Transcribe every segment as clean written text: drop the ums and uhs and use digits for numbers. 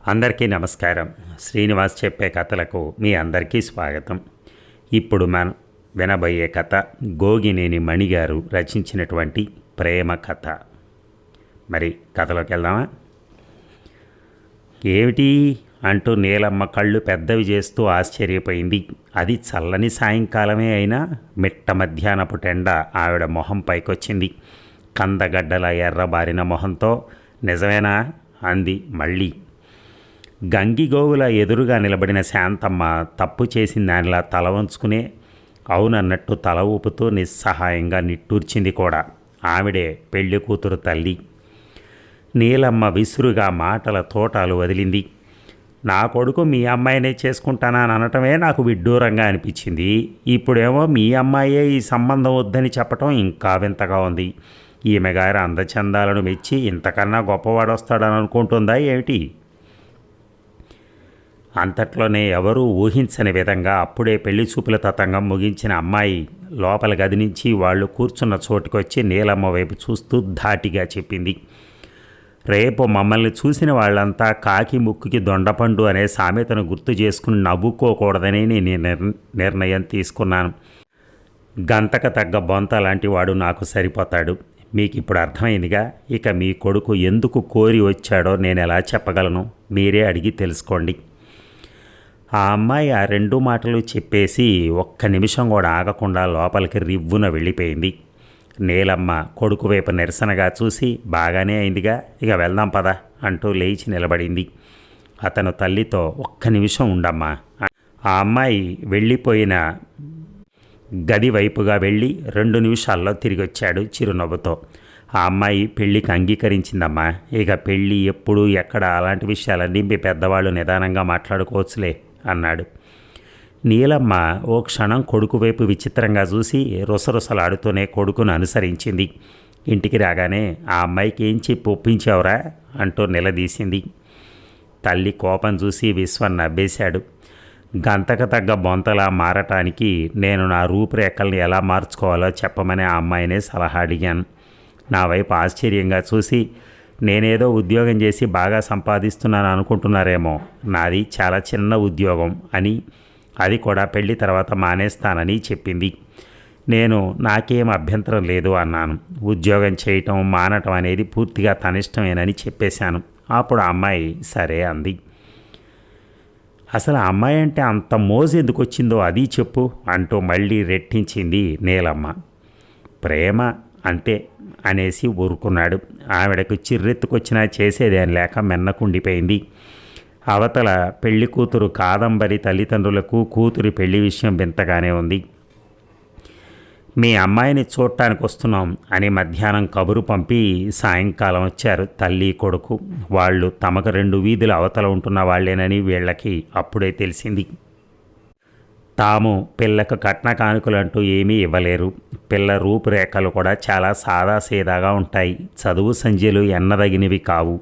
అందరికీ నమస్కారం. శ్రీనివాస్ చెప్పే కథలకు మీ అందరికీ స్వాగతం. ఇప్పుడు మనం వినబోయే కథ గోగినేని మణిగారు రచించినటువంటి ప్రేమ కథ. మరి కథలోకి వెళ్దామా? ఏమిటి అంటూ నీలమ్మ కళ్ళు పెద్దవి చేస్తూ ఆశ్చర్యపోయింది. అది చల్లని సాయంకాలమే అయినా మిట్ట మధ్యాహ్నపు టెండ ఆవిడ మొహం పైకొచ్చింది. కందగడ్డల ఎర్రబారిన మొహంతో. నిజమేనా అంది మళ్ళీ. గంగిగోవుల ఎదురుగా నిలబడిన శాంతమ్మ తప్పు చేసిన దానిలా తల వంచుకునే అవునన్నట్టు తల ఊపుతూ నిస్సహాయంగా నిట్టూర్చింది కూడా. ఆవిడే పెళ్లి కూతురు తల్లి. నీలమ్మ విసురుగా మాటల తోటాలు వదిలింది. నా కొడుకు మీ అమ్మాయినే చేసుకుంటానని అనటమే నాకు విడ్డూరంగా అనిపించింది. ఇప్పుడేమో మీ అమ్మాయే ఈ సంబంధం వద్దని చెప్పటం ఇంకా వింతగా ఉంది. ఈమె గారి అందచందాలను మెచ్చి ఇంతకన్నా గొప్పవాడొస్తాడని అనుకుంటుందా ఏమిటి? అంతట్లోనే ఎవరూ ఊహించని విధంగా అప్పుడే పెళ్లి చూపుల తతంగం ముగించిన అమ్మాయి లోపల గది నుంచి వాళ్ళు కూర్చున్న చోటుకొచ్చి నీలమ్మ వైపు చూస్తూ ధాటిగా చెప్పింది. రేపు మమ్మల్ని చూసిన వాళ్ళంతా కాకి ముక్కుకి దొండపండు అనే సామెతను గుర్తు చేసుకుని నవ్వుకోకూడదని నేను నిర్ణయం తీసుకున్నాను. గంతక తగ్గ బొంత లాంటి వాడు నాకు సరిపోతాడు. మీకు ఇప్పుడు అర్థమైందిగా. ఇక మీ కొడుకు ఎందుకు కోరి వచ్చాడో నేను ఎలా చెప్పగలను? మీరే అడిగి తెలుసుకోండి. ఆ అమ్మాయి ఆ రెండు మాటలు చెప్పేసి ఒక్క నిమిషం కూడా ఆగకుండా లోపలికి రివ్వున వెళ్ళిపోయింది. నీలమ్మ కొడుకు వైపు నిరసనగా చూసి, బాగానే అయిందిగా, ఇక వెళ్దాం పద అంటూ లేచి నిలబడింది. అతను తల్లితో, ఒక్క నిమిషం ఉండమ్మా. ఆ అమ్మాయి వెళ్ళిపోయిన గది వైపుగా వెళ్ళి 2 నిమిషాల్లో తిరిగి వచ్చాడు చిరునవ్వుతో. ఆ అమ్మాయి పెళ్ళికి అంగీకరించిందమ్మా. ఇక పెళ్ళి ఎప్పుడు ఎక్కడ అలాంటి విషయాలన్నీ మీ పెద్దవాళ్ళు నిదానంగా మాట్లాడుకోవచ్చులే అన్నాడు. నీలమ్మ ఓ క్షణం కొడుకు వైపు విచిత్రంగా చూసి రుసరుసలాడుతూనే కొడుకును అనుసరించింది. ఇంటికి రాగానే, ఆ అమ్మాయికి ఏం చెప్పి ఒప్పించావురా అంటూ నిలదీసింది. తల్లి కోపం చూసి విశ్వం నవ్వేశాడు. గంతక తగ్గ బొంతలా మారటానికి నేను నా రూపురేఖల్ని ఎలా మార్చుకోవాలో చెప్పమని ఆ అమ్మాయినే సలహా అడిగాను. నా వైపు ఆశ్చర్యంగా చూసి, నేనేదో ఉద్యోగం చేసి బాగా సంపాదిస్తున్నాను అనుకుంటున్నారేమో, నాది చాలా చిన్న ఉద్యోగం అని, అది కూడా పెళ్లి తర్వాత మానేస్తానని చెప్పింది. నేను నాకేం అభ్యంతరం లేదు అన్నాను. ఉద్యోగం చేయటం మానటం అనేది పూర్తిగా తనిష్టమేనని చెప్పేశాను. అప్పుడు ఆ అమ్మాయి సరే అంది. అసలు ఆ అమ్మాయి అంటే అంత మోజు ఎందుకు వచ్చిందో అది చెప్పు అంటూ మళ్ళీ రెట్టించింది నీలమ్మ. ప్రేమ అంతే అనేసి ఊరుకున్నాడు. ఆవిడకు చిర్రెత్తుకొచ్చినా చేసేదేం లేక మెన్నకుండిపోయింది. అవతల పెళ్లి కూతురు కాదంబరి తల్లిదండ్రులకు కూతురి పెళ్లి విషయం వింతగానే ఉంది. మీ అమ్మాయిని చూడటానికి వస్తున్నాం అని మధ్యాహ్నం కబురు పంపి సాయంకాలం వచ్చారు తల్లి కొడుకు. వాళ్ళు తమకు 2 వీధుల అవతల ఉంటున్న వాళ్ళేనని వీళ్ళకి అప్పుడే తెలిసింది. తాము పిల్లకు కట్న కానుకలంటూ ఏమీ ఇవ్వలేరు. పిల్ల రూపురేఖలు కూడా చాలా సాదాసీదాగా ఉంటాయి. చదువు సంధ్యలు ఎన్నదగినవి కావు.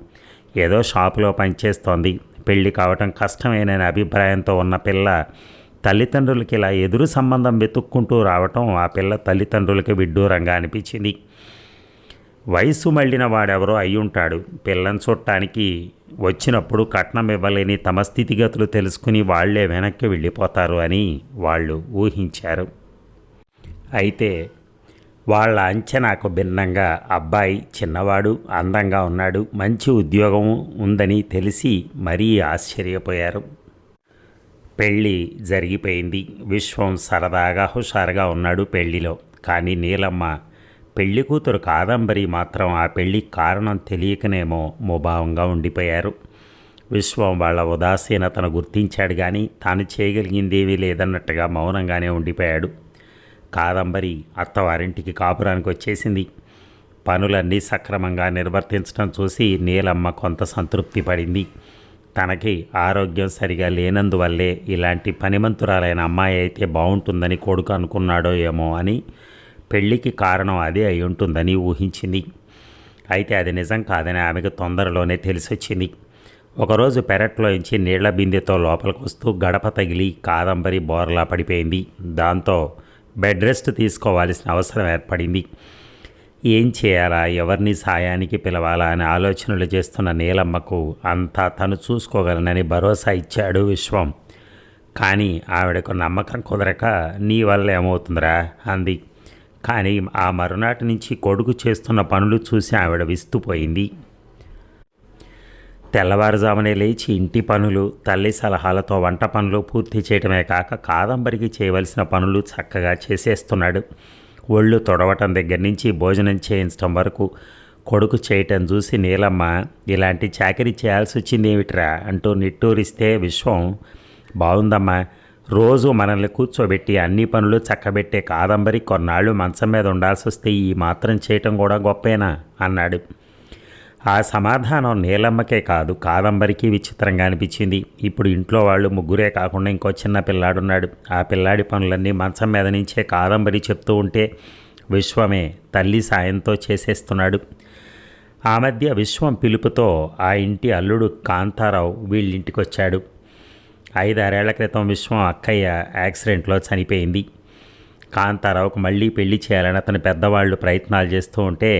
ఏదో షాపులో పనిచేస్తోంది. పెళ్లి కావటం కష్టమేననే అభిప్రాయంతో ఉన్న పిల్ల తల్లిదండ్రులకి ఇలా ఎదురు సంబంధం వెతుక్కుంటూ రావటం ఆ పిల్ల తల్లిదండ్రులకి విడ్డూరంగా అనిపించింది. వయసు మళ్ళిన వాడెవరో అయ్యుంటాడు. పిల్లని చూడటానికి వచ్చినప్పుడు కట్నం ఇవ్వలేని తమ స్థితిగతులు తెలుసుకుని వాళ్లే వెనక్కి వెళ్ళిపోతారు అని వాళ్ళు ఊహించారు. అయితే వాళ్ళ అంచనాకు భిన్నంగా అబ్బాయి చిన్నవాడు, అందంగా ఉన్నాడు, మంచి ఉద్యోగం ఉందని తెలిసి మరీ ఆశ్చర్యపోయారు. పెళ్ళి జరిగిపోయింది. విశ్వం సరదాగా హుషారుగా ఉన్నాడు పెళ్లిలో. కానీ నీలమ్మ పెళ్లి కూతురు కాదంబరి మాత్రం ఆ పెళ్లికి కారణం తెలియకనేమో ముభావంగా ఉండిపోయారు. విశ్వం వాళ్ళ ఉదాసీనతను గుర్తించాడు కానీ తాను చేయగలిగిందేమీ లేదన్నట్టుగా మౌనంగానే ఉండిపోయాడు. కాదంబరి అత్తవారింటికి కాపురానికి వచ్చేసింది. పనులన్నీ సక్రమంగా నిర్వర్తించడం చూసి నీలమ్మ కొంత సంతృప్తి పడింది. తనకి ఆరోగ్యం సరిగా లేనందువల్లే ఇలాంటి పనిమంతురాలైన అమ్మాయి అయితే బాగుంటుందని కొడుకు అనుకున్నాడో ఏమో అని, పెళ్లికి కారణం అదే అయి ఉంటుందని ఊహించింది. అయితే అది నిజం కాదని ఆమెకు తొందరలోనే తెలిసొచ్చింది. ఒకరోజు పెరట్లోంచి నీళ్ల బిందెతో లోపలికి వస్తూ గడప తగిలి కాదంబరి బోర్లా పడిపోయింది. దాంతో బెడ్ రెస్ట్ తీసుకోవాల్సిన అవసరం ఏర్పడింది. ఏం చేయాలా, ఎవరిని సాయానికి పిలవాలా అని ఆలోచనలు చేస్తున్న నీలమ్మకు అంతా తను చూసుకోగలనని భరోసా ఇచ్చాడు విశ్వం. కానీ ఆవిడకు నమ్మకం కుదరక నీ వల్ల ఏమవుతుందిరా అంది. కానీ ఆ మరునాటి నుంచి కొడుకు చేస్తున్న పనులు చూసి ఆవిడ విస్తుపోయింది. తెల్లవారుజామునే లేచి ఇంటి పనులు, తల్లి సలహాలతో వంట పనులు పూర్తి చేయటమే కాక కాదంబరికి చేయవలసిన పనులు చక్కగా చేసేస్తున్నాడు. ఒళ్ళు తొడవటం దగ్గర నుంచి భోజనం చేయించడం వరకు కొడుకు చేయటం చూసి నీలమ్మ ఇలాంటి చాకరీ చేయాల్సి వచ్చింది ఏమిట్రా అంటూ నిట్టూరిస్తే విశ్వం, బాగుందమ్మా, రోజు మనల్ని కూర్చోబెట్టి అన్ని పనులు చక్కబెట్టే కాదంబరి కొన్నాళ్ళు మంచం మీద ఉండాల్సి వస్తే ఈ మాత్రం చేయటం కూడా గొప్పేనా అన్నాడు. ఆ సమాధానం నీలమ్మకే కాదు కాదంబరికి విచిత్రంగా అనిపించింది. ఇప్పుడు ఇంట్లో వాళ్ళు ముగ్గురే కాకుండా ఇంకో చిన్న పిల్లాడున్నాడు. ఆ పిల్లాడి పనులన్నీ మంచం మీద నుంచే కాదంబరి చెప్తూ ఉంటే విశ్వమే తల్లి సాయంతో చేసేస్తున్నాడు. ఆ మధ్య విశ్వం పిలుపుతో ఆ ఇంటి అల్లుడు కాంతారావు వీళ్ళింటికి వచ్చాడు. 5-6 ఏళ్ల క్రితం విశ్వం అక్కయ్య యాక్సిడెంట్లో చనిపోయింది. కాంతారావుకు మళ్ళీ పెళ్లి చేయాలని అతని పెద్దవాళ్ళు ప్రయత్నాలు చేస్తూ ఉంటే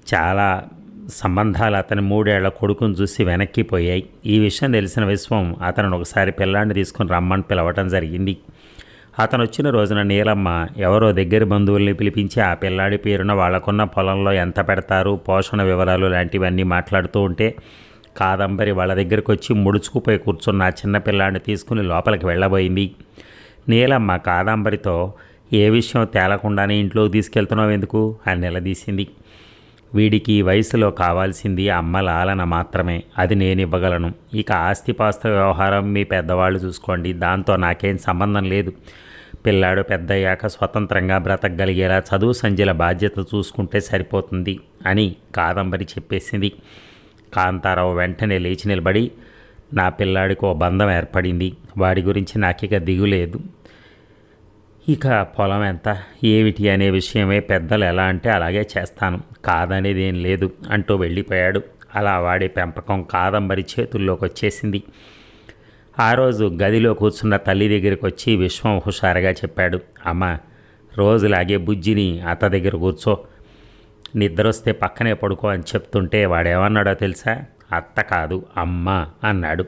చాలా సంబంధాలు అతని 3 ఏళ్ల కొడుకును చూసి వెనక్కిపోయాయి. ఈ విషయం తెలిసిన విశ్వం అతను ఒకసారి పిల్లాన్ని తీసుకుని రమ్మని పిలవటం జరిగింది. అతను వచ్చిన రోజున నీలమ్మ ఎవరో దగ్గర బంధువుల్ని పిలిపించి ఆ పిల్లాడి పేరున వాళ్ళకున్న పొలంలో ఎంత పెడతారు, పోషణ వివరాలు లాంటివన్నీ మాట్లాడుతూ ఉంటే కాదంబరి వాళ్ళ దగ్గరికి వచ్చి ముడుచుకుపోయి కూర్చున్న ఆ చిన్న పిల్లాడిని తీసుకుని లోపలికి వెళ్ళబోయింది. నీలమ్మ కాదంబరితో ఏ విషయం తేలకుండానే ఇంట్లోకి తీసుకెళ్తున్నావు ఎందుకు అని నిలదీసింది. వీడికి ఈ వయసులో కావాల్సింది అమ్మ లాలన మాత్రమే, అది నేను ఇవ్వగలను. ఇక ఆస్తిపాస్తి వ్యవహారం మీ పెద్దవాళ్ళు చూసుకోండి, దాంతో నాకేం సంబంధం లేదు. పిల్లాడు పెద్దయ్యాక స్వతంత్రంగా బ్రతకగలిగేలా చదువు సంధ్యల బాధ్యత చూసుకుంటే సరిపోతుంది అని కాదంబరి చెప్పేసింది. కాంతారావు వెంటనే లేచి నిలబడి, నా పిల్లాడికి ఓ బంధం ఏర్పడింది, వాడి గురించి నాకిక దిగులేదు. ఇక పొలం ఎంత ఏమిటి అనే విషయమే పెద్దలు ఎలా అంటే అలాగే చేస్తాను, కాదనేది ఏం లేదు అంటూ వెళ్ళిపోయాడు. అలా వాడి పెంపకం కాదంబరి చేతుల్లోకి వచ్చేసింది. ఆ రోజు గదిలో కూర్చున్న తల్లి దగ్గరికి వచ్చి విశ్వం హుషారుగా చెప్పాడు, అమ్మ రోజులాగే బుజ్జిని అత్త దగ్గర కూర్చో, నిద్రొస్తే పక్కనే పడుకో అని చెప్తుంటే వాడేమన్నాడో తెలుసా, అత్త కాదు అమ్మ అన్నాడు.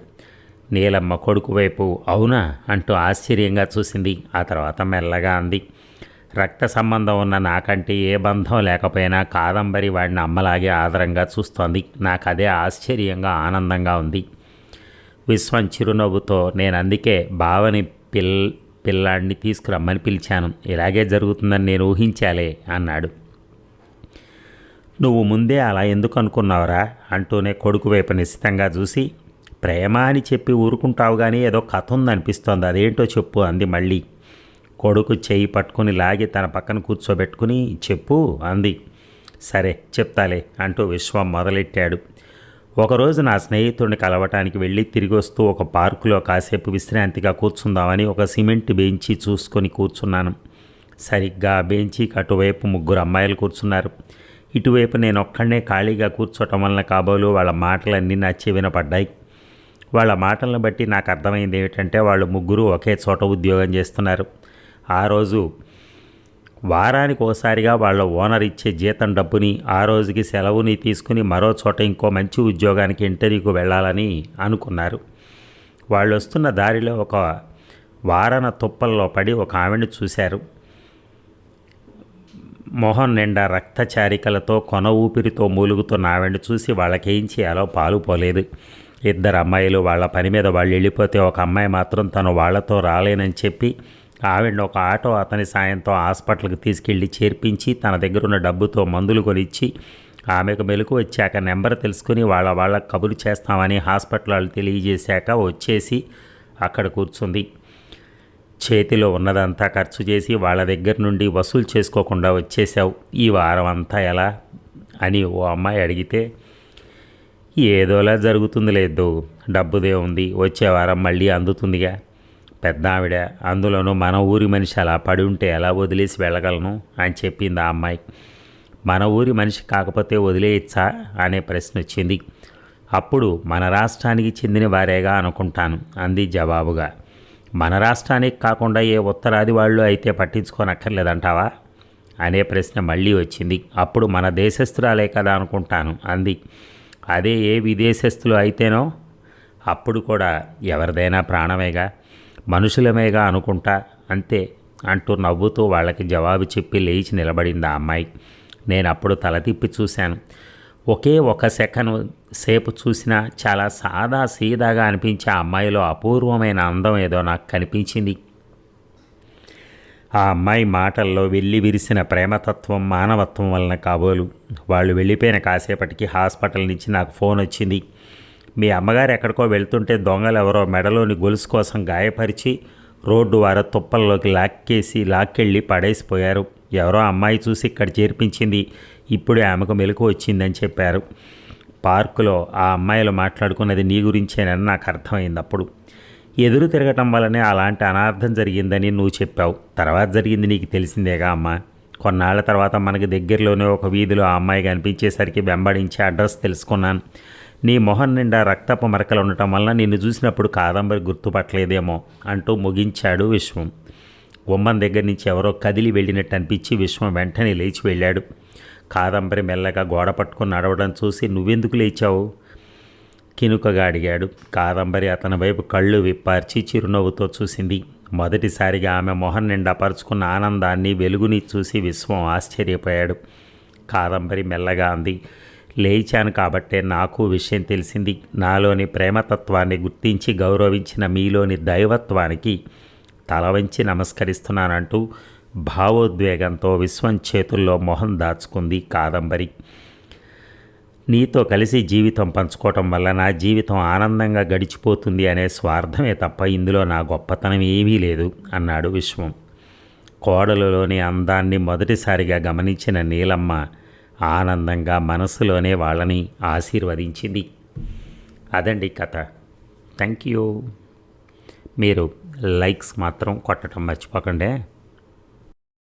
నీలమ్మ కొడుకు వైపు అవునా అంటూ ఆశ్చర్యంగా చూసింది. ఆ తర్వాత మెల్లగా అంది, రక్త సంబంధం ఉన్న నాకంటే ఏ బంధం లేకపోయినా కాదంబరి వాడిని అమ్మలాగే ఆదరంగా చూస్తోంది. నాకు అదే ఆశ్చర్యంగా ఆనందంగా ఉంది. విశ్వం చిరునవ్వుతో, నేను అందుకే బావని పిల్లాడిని తీసుకురమ్మని పిలిచాను, ఇలాగే జరుగుతుందని నేను ఊహించాలే అన్నాడు. నువ్వు ముందే అలా ఎందుకు అనుకున్నావురా అంటూనే కొడుకు వైపు నిశ్చితంగా చూసి, ప్రేమ అని చెప్పి ఊరుకుంటావు కానీ ఏదో కథ ఉందనిపిస్తోంది, అదేంటో చెప్పు అంది మళ్ళీ. కొడుకు చెయ్యి పట్టుకుని లాగి తన పక్కన కూర్చోబెట్టుకుని చెప్పు అంది. సరే చెప్తాలే అంటూ విశ్వం మొదలెట్టాడు. ఒకరోజు నా స్నేహితుడిని కలవటానికి వెళ్ళి తిరిగి వస్తూ ఒక పార్కులో కాసేపు విశ్రాంతిగా కూర్చుందామని ఒక సిమెంట్ బెంచి చూసుకొని కూర్చున్నాను. సరిగ్గా ఆ బెంచికి అటువైపు 3 అమ్మాయిలు కూర్చున్నారు. ఇటువైపు నేను ఒక్కడనే ఖాళీగా కూర్చోటం వలన కాబోలు వాళ్ళ మాటలన్నీ నా చెవిన పడ్డాయి. వాళ్ళ మాటలను బట్టి నాకు అర్థమైంది ఏమిటంటే వాళ్ళు 3 ఒకే చోట ఉద్యోగం చేస్తున్నారు. ఆ రోజు వారానికి ఓసారిగా వాళ్ళ ఓనర్ ఇచ్చే జీతం డబ్బుని, ఆ రోజుకి సెలవుని తీసుకుని మరో చోట ఇంకో మంచి ఉద్యోగానికి ఇంటర్వ్యూకి వెళ్ళాలని అనుకున్నారు. వాళ్ళు వస్తున్న దారిలో ఒక వారన తుప్పల్లో పడి ఒక ఆవిడని చూశారు. మొహం నిండా రక్తచారికలతో కొన ఊపిరితో మూలుగుతున్న ఆవిడని చూసి వాళ్ళకేం చేయాలో పాలుపోలేదు. 2 అమ్మాయిలు వాళ్ళ పని మీద వాళ్ళు వెళ్ళిపోతే ఒక అమ్మాయి మాత్రం తను వాళ్లతో రాలేనని చెప్పి ఆవిడని ఒక ఆటో అతని సాయంతో హాస్పిటల్కి తీసుకెళ్ళి చేర్పించి తన దగ్గరున్న డబ్బుతో మందులు కొనిచ్చి ఆమెకు మెలకు వచ్చాక నెంబర్ తెలుసుకుని వాళ్ళ కబురు చేస్తామని హాస్పిటల్ వాళ్ళు తెలియజేశాక వచ్చేసి అక్కడ కూర్చుంది. చేతిలో ఉన్నదంతా ఖర్చు చేసి వాళ్ళ దగ్గర నుండి వసూలు చేసుకోకుండా వచ్చేసావు, ఈ వారం అంతా ఎలా అని ఓ అమ్మాయి అడిగితే, ఏదోలా జరుగుతుంది లేదు, డబ్బుదే ఉంది, వచ్చే వారం మళ్ళీ అందుతుందిగా. పెద్ద ఆవిడ, అందులోనూ మన ఊరి మనిషి అలా పడి ఉంటే ఎలా వదిలేసి వెళ్ళగలను అని చెప్పింది ఆ అమ్మాయి. మన ఊరి మనిషి కాకపోతే వదిలేయచ్చా అనే ప్రశ్న వచ్చింది. అప్పుడు మన రాష్ట్రానికి చెందిన వారేగా అనుకుంటాను అంది జవాబుగా. మన రాష్ట్రానికి కాకుండా ఏ ఉత్తరాది వాళ్ళు అయితే పట్టించుకోనక్కర్లేదంటావా అనే ప్రశ్న మళ్ళీ వచ్చింది. అప్పుడు మన దేశస్థురాలే కదా అనుకుంటాను అంది. అదే ఏ విదేశస్థులు అయితేనో అప్పుడు కూడా ఎవరిదైనా ప్రాణమేగా, మనుషులమేగా అనుకుంటా అంతే అంటూ నవ్వుతూ వాళ్ళకి జవాబు చెప్పి లేచి నిలబడింది ఆ అమ్మాయి. నేను అప్పుడు తల తిప్పి చూశాను. ఒకే ఒక సెకను సేపు చూసినా చాలా సాదా సీదాగా అనిపించే ఆ అమ్మాయిలో అపూర్వమైన అందం ఏదో నాకు కనిపించింది. ఆ అమ్మాయి మాటల్లో వెళ్ళి విరిసిన ప్రేమతత్వం, మానవత్వం వలన కాబోలు. వాళ్ళు వెళ్ళిపోయిన కాసేపటికి హాస్పిటల్ నుంచి నాకు ఫోన్ వచ్చింది. మీ అమ్మగారు ఎక్కడికో వెళ్తుంటే దొంగలు ఎవరో మెడలోని గొలుసు కోసం గాయపరిచి రోడ్డు వార తుప్పల్లోకి లాక్కెళ్ళి పడేసిపోయారు. ఎవరో అమ్మాయి చూసి ఇక్కడ చేర్పించింది. ఇప్పుడే ఆమెకు మెలకు వచ్చిందని చెప్పారు. పార్కులో ఆ అమ్మాయిలు మాట్లాడుకున్నది నీ గురించేనని నాకు అర్థమైంది. అప్పుడు ఎదురు తిరగటం వల్లనే అలాంటి అనార్థం జరిగిందని నువ్వు చెప్పావు. తర్వాత జరిగింది నీకు తెలిసిందేగా అమ్మ. కొన్నాళ్ల తర్వాత మనకి దగ్గరలోనే ఒక వీధిలో ఆ అమ్మాయి కనిపించేసరికి వెంబడించి అడ్రస్ తెలుసుకున్నాను. నీ మొహం నిండా రక్తపు మరకలు ఉండటం వల్ల నిన్ను చూసినప్పుడు కాదంబరి గుర్తుపట్టలేదేమో అంటూ ముగించాడు విశ్వం. గుమ్మం దగ్గర నుంచి ఎవరో కదిలి వెళ్ళినట్టు అనిపించి విశ్వం వెంటనే లేచి వెళ్ళాడు. కాదంబరి మెల్లగా గోడ పట్టుకుని నడవడం చూసి నువ్వెందుకు లేచావు కినుకగా అడిగాడు. కాదంబరి అతని వైపు కళ్ళు విప్పార్చి చిరునవ్వుతో చూసింది. మొదటిసారిగా ఆమె మొహం నిండా పరుచుకున్న ఆనందాన్ని, వెలుగుని చూసి విశ్వం ఆశ్చర్యపోయాడు. కాదంబరి మెల్లగా అంది, లేచాను కాబట్టే నాకు విషయం తెలిసింది. నాలోని ప్రేమతత్వాన్ని గుర్తించి గౌరవించిన మీలోని దైవత్వానికి తల వంచి నమస్కరిస్తున్నానంటూ భావోద్వేగంతో విశ్వం చేతుల్లో మొహం దాచుకుంది కాదంబరి. నీతో కలిసి జీవితం పంచుకోవటం వల్ల నా జీవితం ఆనందంగా గడిచిపోతుంది అనే స్వార్థమే తప్ప ఇందులో నా గొప్పతనం ఏమీ లేదు అన్నాడు విశ్వం. కోడలులోని అందాన్ని మొదటిసారిగా గమనించిన నీలమ్మ ఆనందంగా మనసులోనే వాళ్ళని ఆశీర్వదించింది. అదండి కథ. Thank you. మీరు లైక్స్ మాత్రం కొట్టడం మర్చిపోకండి.